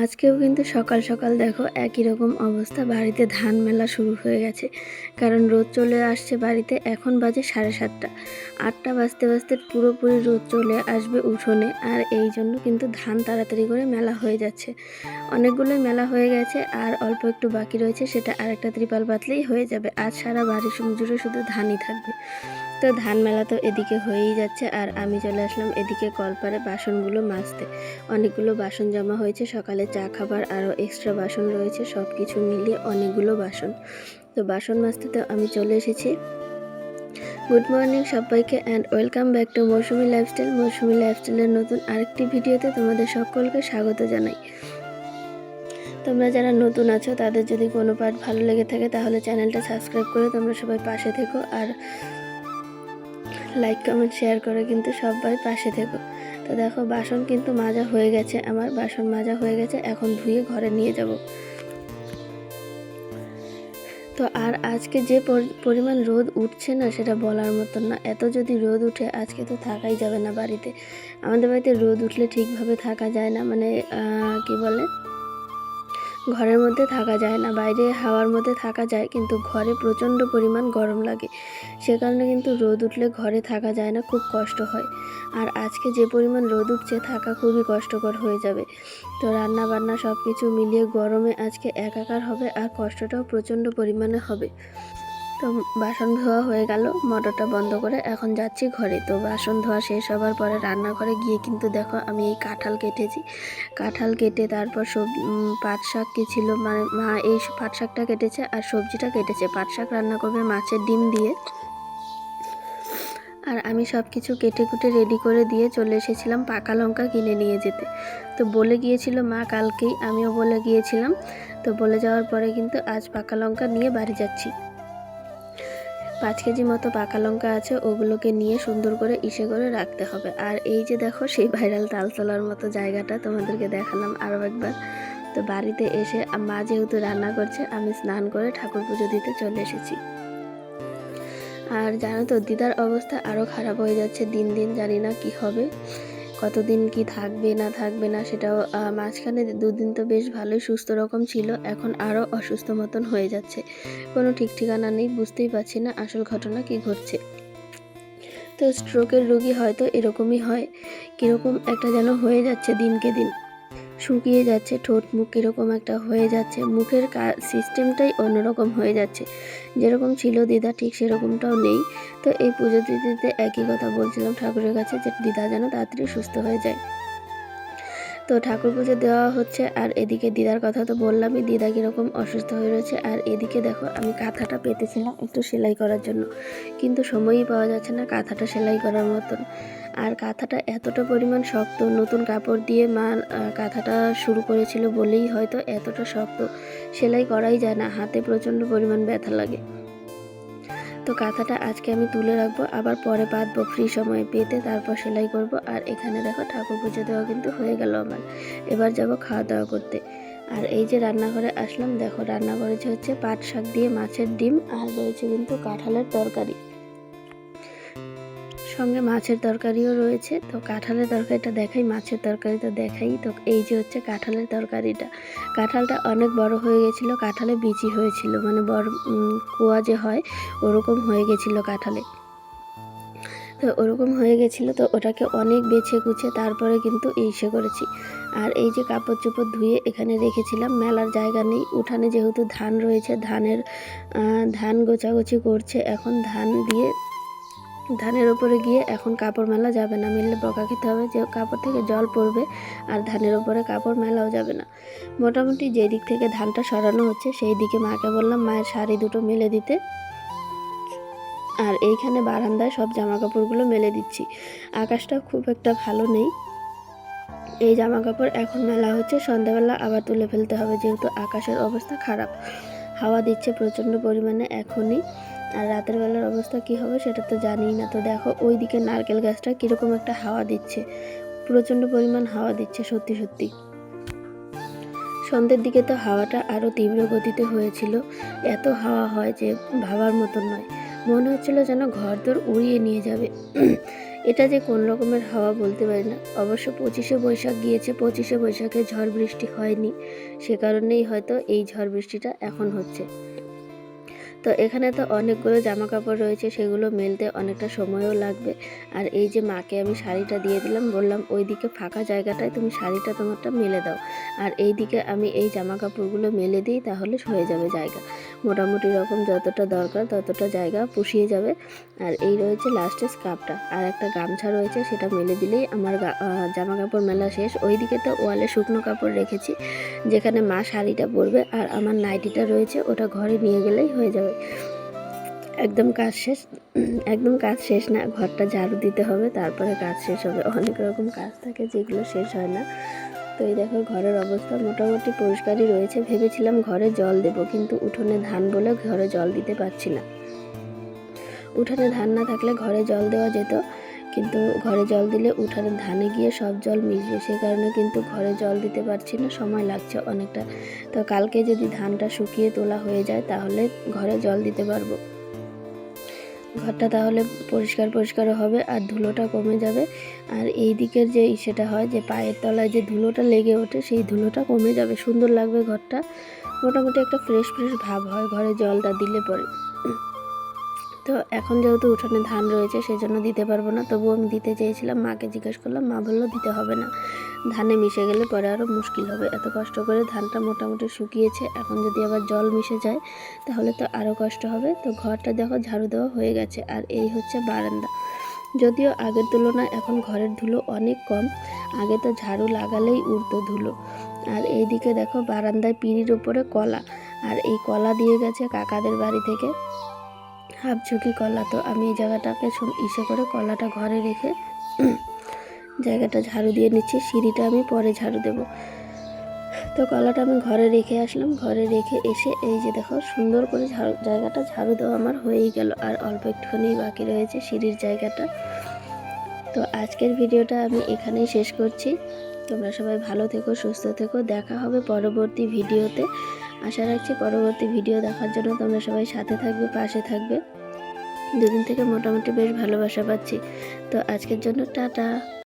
আজকেও কিন্তু সকাল সকাল দেখো একই রকম অবস্থা, বাড়িতে ধান মেলা শুরু হয়ে গেছে। কারণ রোদ চলে আসছে বাড়িতে। এখন বাজে 7:30। 8টা বাজতে বাজতে পুরোপুরি রোদ চলে আসবে উঠোনে। আর এই জন্য কিন্তু ধান তাড়াতাড়ি করে মেলা হয়ে যাচ্ছে। অনেকগুলোই মেলা হয়ে গেছে, আর অল্প একটু বাকি রয়েছে, সেটা আরেকটা ত্রিপাল পাতলেই হয়ে যাবে। আজ সারা বাড়ি জুড়ে শুধু ধানই থাকবে। তো ধান মেলা তো এদিকে হয়েই যাচ্ছে, আর আমি চলে আসলাম এদিকে কলপারে বাসনগুলো মাজতে। অনেকগুলো বাসন জমা হয়েছে, সকালে চা খাবার আরও এক্সট্রা বাসন রয়েছে, সব কিছু মিলিয়ে অনেকগুলো বাসন। তো বাসন মাজতে তো আমি চলে এসেছি। গুড মর্নিং সবাইকে, and welcome back to Mousumi lifestyle. Mousumi লাইফস্টাইলের নতুন আরেকটি ভিডিওতে তোমাদের সকলকে স্বাগত জানাই। তোমরা যারা নতুন আছো তাদের যদি কোনো পার্ট ভালো লেগে থাকে তাহলে চ্যানেলটা সাবস্ক্রাইব করে তোমরা সবাই পাশে থেকো, আর লাইক কমেন্ট শেয়ার করে কিন্তু সবাই পাশে থেকো। তো দেখো বাসন কিন্তু মাজা হয়ে গেছে, আমার বাসন মাজা হয়ে গেছে, এখন ধুয়ে ঘরে নিয়ে যাব। তো আর আজকে যে পরিমাণ রোদ উঠছে না, সেটা বলার মতন না। এত যদি রোদ উঠে আজকে তো থাকাই যাবে না বাড়িতে। আমাদের বাড়িতে রোদ উঠলে ঠিকভাবে থাকা যায় না, মানে কি বলে, ঘরের মধ্যে থাকা যায় না। বাইরে হাওয়ার মধ্যে থাকা যায়, কিন্তু ঘরে প্রচণ্ড পরিমাণ গরম লাগে। সে কারণে কিন্তু রোদ উঠলে ঘরে থাকা যায় না, খুব কষ্ট হয়। আর আজকে যে পরিমাণ রোদ উঠছে, থাকা খুবই কষ্টকর হয়ে যাবে। তো রান্না বান্না সব কিছু মিলিয়ে গরমে আজকে একাকার হবে, আর কষ্টটাও প্রচণ্ড পরিমাণে হবে। তো বাসন ধোয়া হয়ে গেল, মোটরটা বন্ধ করে এখন যাচ্ছি ঘরে। তো বাসন ধোয়া শেষ হবার পরে রান্নাঘরে গিয়ে কিন্তু দেখো আমি এই কাঁঠাল কেটেছি। কাঁঠাল কেটে তারপর পাট শাক কি ছিল, মানে মা এই পাট শাকটা কেটেছে আর সবজিটা কেটেছে। পাট শাক রান্না করবে মাছের ডিম দিয়ে। আর আমি সব কিছু কেটে কুটে রেডি করে দিয়ে চলে এসেছিলাম পাকা লঙ্কা কিনে নিয়ে যেতে। তো বলে গিয়েছিল মা কালকেই, আমিও বলে গিয়েছিলাম। তো বলে যাওয়ার পরে কিন্তু আজ পাকা লঙ্কা নিয়ে বাড়ি যাচ্ছি। 5 কেজি মতো পাকা লঙ্কা আছে, ওগুলোকে নিয়ে সুন্দর করে ইসে করে রাখতে হবে। আর এই যে দেখো সেই ভাইরাল তালতলার মতো জায়গাটা তোমাদেরকে দেখালাম আরও একবার। তো বাড়িতে এসে মা যেহেতু রান্না করছে, আমি স্নান করে ঠাকুর পুজো দিতে চলে এসেছি। আর জানো তো দিদার অবস্থা আরও খারাপ হয়ে যাচ্ছে দিন দিন। জানি না কি হবে, কতদিন কি থাকবে না থাকবে না সেটাও। মাঝখানে 2 দিন তো বেশ ভালোই সুস্থ রকম ছিল, এখন আরও অসুস্থ মতন হয়ে যাচ্ছে। কোনো ঠিক ঠিকানা নেই, বুঝতেই পারছি না আসল ঘটনা কি ঘটছে। তো স্ট্রোকের রোগী হয়তো এরকমই হয়, কীরকম একটা যেন হয়ে যাচ্ছে দিনকে দিন, শুকিয়ে যাচ্ছে ঠোঁট মুখ, এরকম একটা হয়ে যাচ্ছে। মুখের সিস্টেমটাই অন্যরকম হয়ে যাচ্ছে। যেরকম ছিল দিদা ঠিক সেরকমটাও নেই। তো এই পুজো দিতে একই কথা বলছিলাম ঠাকুরের কাছে, যে দিদা যেন তাড়াতাড়ি সুস্থ হয়ে যায়। তো ঠাকুর পুজো দেওয়া হচ্ছে, আর এদিকে দিদার কথা তো বললামই, দিদা কীরকম অসুস্থ হয়ে রয়েছে। আর এদিকে দেখো আমি কাঁথাটা পেতেছিলাম একটু সেলাই করার জন্য, কিন্তু সময়ই পাওয়া যাচ্ছে না কাঁথাটা সেলাই করার মতন। আর কাঁথাটা এতটা পরিমাণ শক্ত, নতুন কাপড় দিয়ে মা কাঁথাটা শুরু করেছিল বলেই হয়তো এতটা শক্ত, সেলাই করাই যায় না, হাতে প্রচণ্ড পরিমাণ ব্যথা লাগে। তো কাঁথাটা আজকে আমি তুলে রাখবো, আবার পরে পাতবো ফ্রি সময়ে, পেতে তারপর সেলাই করব। আর এখানে দেখো ঠাকুর পুজো দেওয়া কিন্তু হয়ে গেল আমার। এবার যাব খাওয়া দাওয়া করতে। আর এই যে রান্নাঘরে আসলাম, দেখো রান্না করেছে হচ্ছে পাট শাক দিয়ে মাছের ডিম, আর রয়েছে কিন্তু কাঁঠালের তরকারি, সঙ্গে মাছের তরকারিও রয়েছে। তো কাঁঠালের তরকারিটা দেখাই, মাছের তরকারি তো দেখাই। তো এই যে হচ্ছে কাঁঠালের তরকারিটা। কাঁঠালটা অনেক বড় হয়ে গেছিলো, কাঁঠালে বিচি হয়েছিল, মানে বড় কুয়া যে হয় ওরকম হয়ে গেছিলো কাঁঠালে। তো ওরকম হয়ে গেছিলো, তো ওটাকে অনেক বেছে কুছে তারপরে কিন্তু ইসে করেছি। আর এই যে কাপড় চোপড় ধুয়ে এখানে রেখেছিলাম, মেলার জায়গা নেই উঠানে, যেহেতু ধান রয়েছে, ধান গোছাগুছি করছে এখন। ধানের ওপরে গিয়ে এখন কাপড় মেলা যাবে না, মেললে বকা খেতে হবে, যে কাপড় থেকে জল পড়বে, আর ধানের ওপরে কাপড় মেলাও যাবে না। মোটামুটি যেই দিক থেকে ধানটা সরানো হচ্ছে সেই দিকে মাকে বললাম মায়ের শাড়ি দুটো মেলে দিতে। আর এইখানে বারান্দায় সব জামা কাপড়গুলো মেলে দিচ্ছি। আকাশটা খুব একটা ভালো নেই, এই জামা কাপড় এখন মেলা হচ্ছে, সন্ধ্যাবেলা আবার তুলে ফেলতে হবে, যেহেতু আকাশের অবস্থা খারাপ, হাওয়া দিচ্ছে প্রচণ্ড পরিমাণে এখনই। আর রাতের বেলার অবস্থা কি হবে সেটা তো জানিই না। তো দেখো ওই দিকে নারকেল গাছটা কীরকম একটা হাওয়া দিচ্ছে, প্রচণ্ড পরিমাণ হাওয়া দিচ্ছে সত্যি সত্যি। সন্ধ্যের দিকে তো হাওয়াটা আরও তীব্র গতিতে হয়েছিল, এত হাওয়া হয় যে ভাবার মতন নয়, মনে হচ্ছিল যেন ঘরদোর উড়িয়ে নিয়ে যাবে। এটা যে কোন রকমের হাওয়া বলতে পারি না। অবশ্য 25শে বৈশাখ গিয়েছে, 25শে বৈশাখে ঝড় বৃষ্টি হয়নি, সে কারণেই হয়তো এই ঝড় বৃষ্টিটা এখন হচ্ছে। তো এখানে তো অনেকগুলো জামা কাপড় রয়েছে, সেগুলো মেলতে অনেকটা সময়ও লাগবে। আর এই যে মাকে আমি শাড়িটা দিয়ে দিলাম, বললাম ওইদিকে ফাঁকা জায়গাটায় তুমি শাড়িটা তোমারটা মেলে দাও, আর এই দিকে আমি এই জামা কাপড়গুলো মেলে দিই, তাহলে হয়ে যাবে জায়গা। মোটামুটি রকম যতটা দরকার ততটা জায়গা পুষিয়ে যাবে। আর এই রয়েছে লাস্টে স্কার্ফটা, আর একটা গামছা রয়েছে, সেটা মেলে দিলেই আমার জামা কাপড় মেলা শেষ। ওই দিকে তো ওয়ালে শুকনো কাপড় রেখেছি, যেখানে মা শাড়িটা পরবে, আর আমার নাইটিটা রয়েছে, ওটা ঘরে নিয়ে গেলেই হয়ে যাবে। একদম কাজ শেষ, একদম কাজ শেষ না, ঘরটা ঝাড়ু দিতে হবে, তারপরে কাজ শেষ হবে। অনেক রকম কাজ থাকে যেগুলো শেষ হয় না। তো এই দেখো ঘরের অবস্থা মোটামুটি পরিষ্কারই রয়েছে। ভেবেছিলাম ঘরে জল দেব, কিন্তু উঠোনে ধান বলে ঘরে জল দিতে পারছি না। উঠানে ধান না থাকলে ঘরে জল দেওয়া যেত, কিন্তু ঘরে জল দিলে উঠানে ধানে গিয়ে সব জল মিশবে, সে কারণে কিন্তু ঘরে জল দিতে পারছি না, সময় লাগছে অনেকটা। তো কালকে যদি ধানটা শুকিয়ে তোলা হয়ে যায় তাহলে ঘরে জল দিতে পারবো। ঘরটা তাহলে পরিষ্কার পরিষ্কারও হবে আর ধুলোটা কমে যাবে। আর এই দিকের যে সেটা হয় যে পায়ের তলায় যে ধুলোটা লেগে ওঠে, সেই ধুলোটা কমে যাবে, সুন্দর লাগবে ঘরটা। মোটামুটি একটা ফ্রেশ ফ্রেশ ভাব হয় ঘরে জলটা দিলে পরে। তো এখন যেহেতু উঠোনে ধান রয়েছে সেজন্য দিতে পারবো না, তবুও আমি দিতে চেয়েছিলাম। মাকে জিজ্ঞেস করলাম, মা বললো দিতে হবে না, ধানে মিশে গেলে পরে আরও মুশকিল হবে। এত কষ্ট করে ধানটা মোটামুটি শুকিয়েছে, এখন যদি আবার জল মিশে যায় তাহলে তো আরও কষ্ট হবে। তো ঘরটা দেখো ঝাড়ু দেওয়া হয়ে গেছে। আর এই হচ্ছে বারান্দা। যদিও আগের তুলনায় এখন ঘরের ধুলো অনেক কম, আগে তো ঝাড়ু লাগালেই উড়তো ধুলো। আর এইদিকে দেখো বারান্দায় পিঁড়ির উপরে কলা, আর এই কলা দিয়ে গেছে কাকাদের বাড়ি থেকে, হাফ ঝুঁকি কলা। তো আমি এই জায়গাটাকে ইসে করে কলাটা ঘরে রেখে জায়গাটা ঝাড়ু দিয়ে নিচ্ছি, সিঁড়িটা আমি পরে ঝাড়ু দেব। তো কলাটা আমি ঘরে রেখে আসলাম, ঘরে রেখে এসে এই যে দেখো সুন্দর করে জায়গাটা ঝাড়ু দেওয়া আমার হয়েই গেল। আর অল্প একটুখানি বাকি রয়েছে সিঁড়ির জায়গাটা। তো আজকের ভিডিওটা আমি এখানেই শেষ করছি। তোমরা সবাই ভালো থেকো, সুস্থ থেকো, দেখা হবে পরবর্তী ভিডিওতে। আশা রাখছি পরবর্তী ভিডিও দেখার জন্য তোমরা সবাই সাথে থাকবে, পাশে থাকবে। দুদিন থেকে মোটামুটি বেশ ভালোবাসা পাচ্ছি। তো আজকের জন্য টাটা।